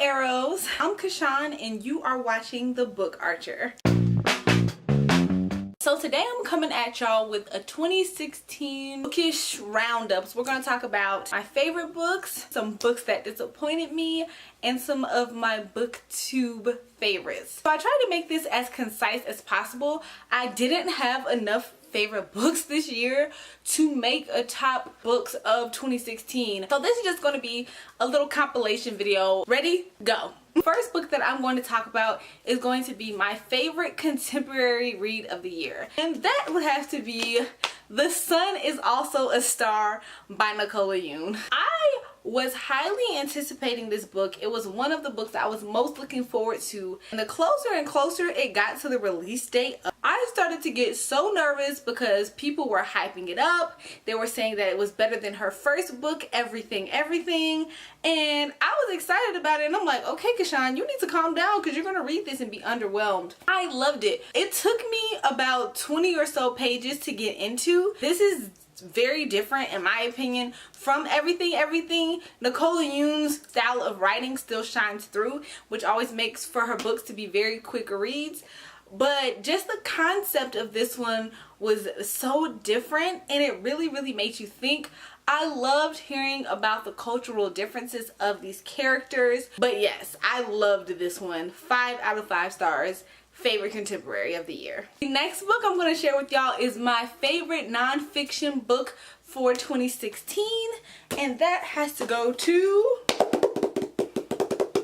arrows. I'm Kashawn and you are watching The Book Archer. So today I'm coming at y'all with a 2016 bookish roundups. We're going to talk about my favorite books, some books that disappointed me, and some of my booktube favorites. So I tried to make this as concise as possible. I didn't have enough favorite books this year to make a top books of 2016. So this is just going to be a little compilation video. Ready? Go. The first book that I'm going to talk about is going to be my favorite contemporary read of the year. And that would have to be The Sun Is Also a Star by Nicola Yoon. I was highly anticipating this book. It was one of the books I was most looking forward to. And the closer and closer it got to the release date, I started to get so nervous because people were hyping it up. They were saying that it was better than her first book, Everything. And I was excited about it and I'm like, okay, Kashawn, you need to calm down because you're going to read this and be underwhelmed. I loved it. It took me about 20 or so pages to get into. This is very different in my opinion from Everything. Nicola Yoon's style of writing still shines through, which always makes for her books to be very quick reads. But just the concept of this one was so different and it really made you think. I loved hearing about the cultural differences of these characters. But yes, I loved this one. 5 out of 5 stars. Favorite contemporary of the year. The next book I'm going to share with y'all is my favorite nonfiction book for 2016. And that has to go to...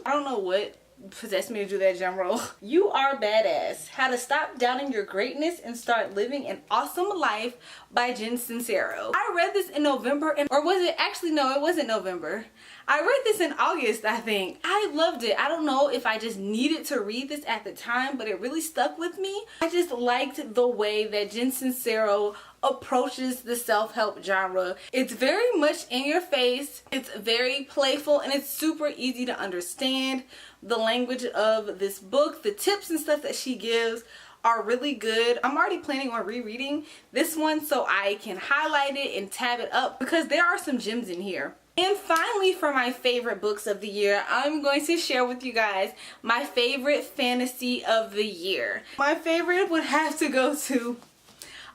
I don't know what possessed me to do that drum roll. You Are Badass. How to Stop Doubting Your Greatness and Start Living an Awesome Life by Sincero. I read this in November, or was it actually, no, it wasn't November. I read this in August, I think. I loved it. I don't know if I just needed to read this at the time, but it really stuck with me. I just liked the way that Sincero approaches the self-help genre. It's very much in your face, it's very playful, and it's super easy to understand. The language of this book, the tips and stuff that she gives are really good. I'm already planning on rereading this one so I can highlight it and tab it up because there are some gems in here. And finally, for my favorite books of the year, I'm going to share with you guys my favorite fantasy of the year. My favorite would have to go to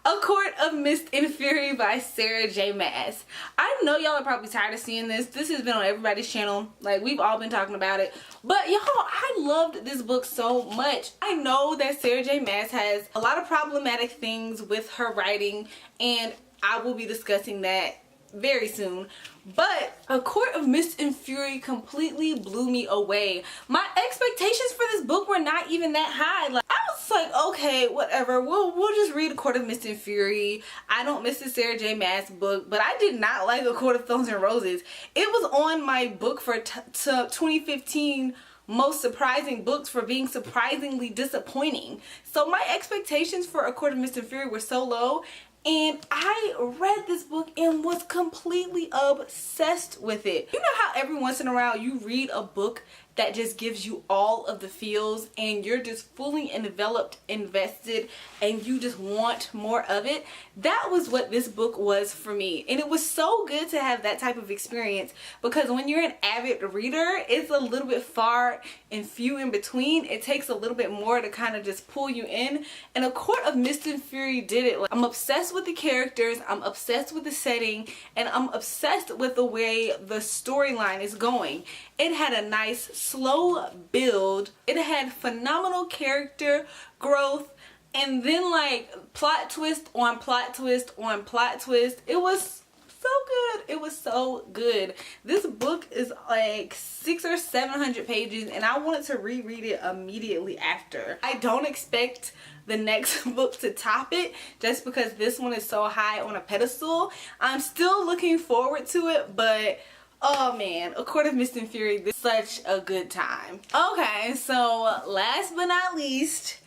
A Court of Mist and Fury by Sara J. Maas. I know y'all are probably tired of seeing this. This has been on everybody's channel. Like, we've all been talking about it. But y'all, I loved this book so much. I know that Sara J. Maas has a lot of problematic things with her writing, and I will be discussing that very soon. But A Court of Mist and Fury completely blew me away. My expectations for this book were not even that high. Like, I was like, okay, whatever, we'll just read A Court of Mist and Fury. I don't miss the Sara J. Maas book, but I did not like A Court of Thorns and Roses. It was on my book for 2015 most surprising books for being surprisingly disappointing. So my expectations for A Court of Mist and Fury were so low. And I read this book and was completely obsessed with it. You know how every once in a while you read a book that just gives you all of the feels and you're just fully enveloped, invested, and you just want more of it? That was what this book was for me. And it was so good to have that type of experience because when you're an avid reader, it's a little bit far and few in between. It takes a little bit more to kind of just pull you in. And A Court of Mist and Fury did it. Like, I'm obsessed with the characters, I'm obsessed with the setting, and I'm obsessed with the way the storyline is going. It had a nice slow build. It had phenomenal character growth, and then like plot twist on plot twist on plot twist. It was so good. It was so good. This book is like 600 or 700 pages and I wanted to reread it immediately after. I don't expect the next book to top it just because this one is so high on a pedestal. I'm still looking forward to it, but oh man, A Court of Mist and Fury, this is such a good time. Okay, so last but not least,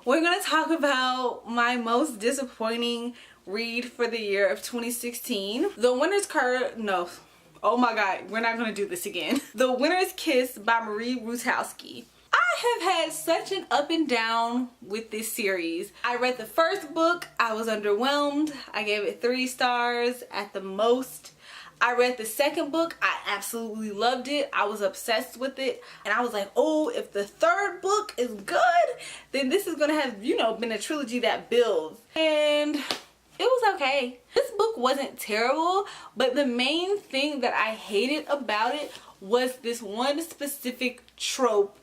we're gonna talk about my most disappointing read for the year of 2016. The Winner's Curse, no, oh my god, we're not gonna do this again. The Winner's Kiss by Rutkoski. I have had such an up and down with this series. I read the first book, I was underwhelmed. I gave it 3 stars at the most. I read the second book. I absolutely loved it. I was obsessed with it. And I was like, oh, if the third book is good, then this is gonna have, you know, been a trilogy that builds. And it was okay. This book wasn't terrible, but the main thing that I hated about it was this one specific trope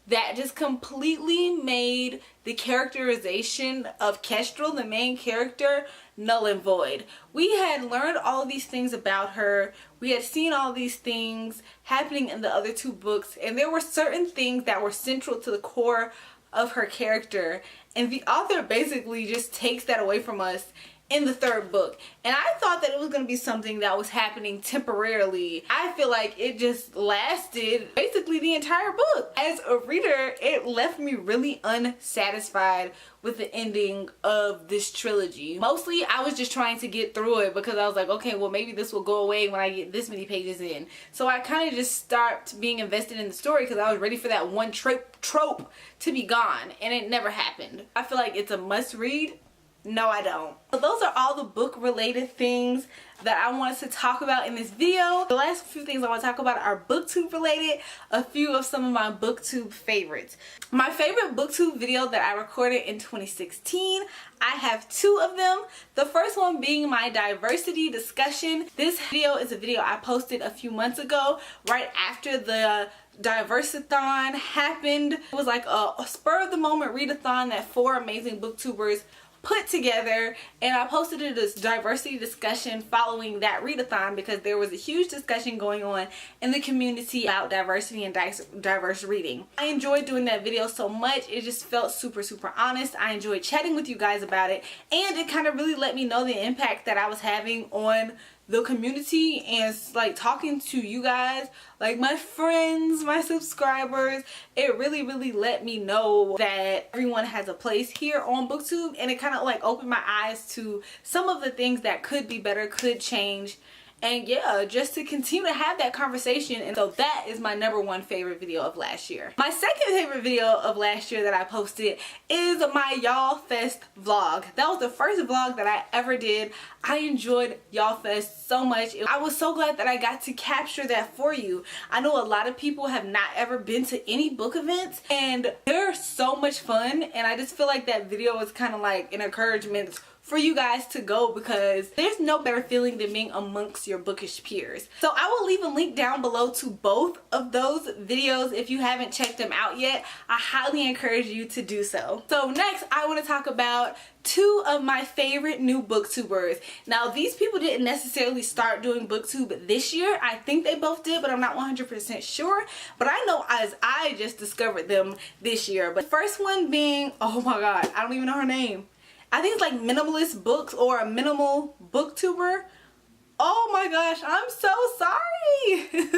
that just completely made the characterization of Kestrel, the main character, null and void. We had learned all of these things about her. We had seen all these things happening in the other two books, and there were certain things that were central to the core of her character, and the author basically just takes that away from us in the third book. And I thought that it was going to be something that was happening temporarily. I feel like it just lasted basically the entire book. As a reader, it left me really unsatisfied with the ending of this trilogy. Mostly I was just trying to get through it because I was like, okay, well maybe this will go away when I get this many pages in. So I kind of just stopped being invested in the story because I was ready for that one trope to be gone, and it never happened. I feel like it's a must read. No, I don't. So those are all the book related things that I wanted to talk about in this video. The last few things I want to talk about are booktube related, a few of some of my booktube favorites. My favorite booktube video that I recorded in 2016, I have two of them. The first one being my diversity discussion. This video is a video I posted a few months ago, right after the Diversithon happened. It was like a spur of the moment readathon that 4 amazing booktubers put together, and I posted this diversity discussion following that readathon because there was a huge discussion going on in the community about diversity and diverse reading. I enjoyed doing that video so much. It just felt super honest. I enjoyed chatting with you guys about it, and it kind of really let me know the impact that I was having on the community and like talking to you guys, like my friends, my subscribers. It really let me know that everyone has a place here on booktube, and it kind of like opened my eyes to some of the things that could be better, could change, and yeah, just to continue to have that conversation. And so that is my #1 favorite video of last year. My second favorite video of last year that I posted is my Y'all Fest vlog. That was the first vlog that I ever did. I enjoyed Y'all Fest so much. I was so glad that I got to capture that for you. I know a lot of people have not ever been to any book events, and they're so much fun, and I just feel like that video was kind of like an encouragement for you guys to go, because there's no better feeling than being amongst your bookish peers. So I will leave a link down below to both of those videos if you haven't checked them out yet. I highly encourage you to do so. So next I want to talk about 2 of my favorite new booktubers. Now these people didn't necessarily start doing booktube this year. I think they both did, but I'm not 100% sure. But I know as I just discovered them this year. But first one being, oh my god, I don't even know her name. I think it's like Minimalist Books or a Minimal Booktuber. Oh my gosh, I'm so sorry.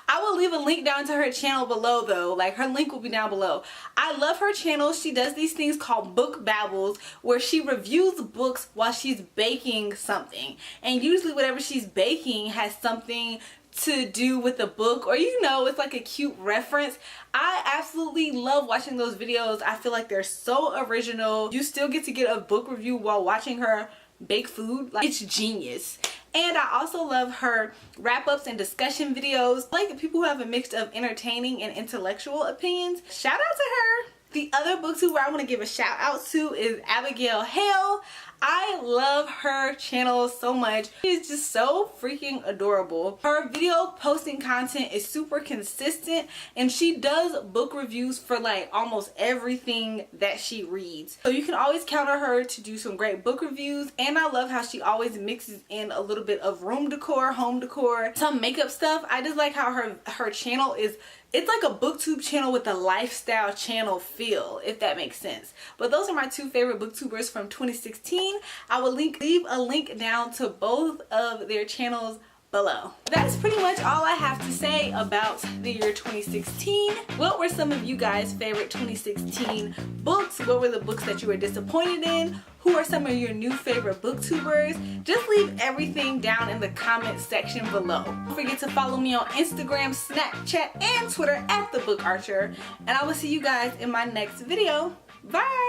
I will leave a link down to her channel below though. Like her link will be down below. I love her channel. She does these things called book babbles where she reviews books while she's baking something. And usually whatever she's baking has something to do with the book, or you know, it's like a cute reference. I absolutely love watching those videos. I feel like they're so original. You still get to get a book review while watching her bake food. Like, it's genius. And I also love her wrap-ups and discussion videos. Like people who have a mix of entertaining and intellectual opinions. Shout out to her. The other booktuber I want to give a shout out to is Abigail Hale. I love her channel so much. She's just so freaking adorable. Her video posting content is super consistent, and she does book reviews for like almost everything that she reads. So you can always count on her to do some great book reviews. And I love how she always mixes in a little bit of room decor, home decor, some makeup stuff. I just like how her channel is, it's like a booktube channel with a lifestyle channel feel, if that makes sense. But those are my 2 favorite booktubers from 2016. I will leave a link down to both of their channels below. That's pretty much all I have to say about the year 2016. What were some of you guys' favorite 2016 books? What were the books that you were disappointed in? Who are some of your new favorite booktubers? Just leave everything down in the comment section below. Don't forget to follow me on Instagram, Snapchat, and Twitter at theBookArcher. And I will see you guys in my next video. Bye!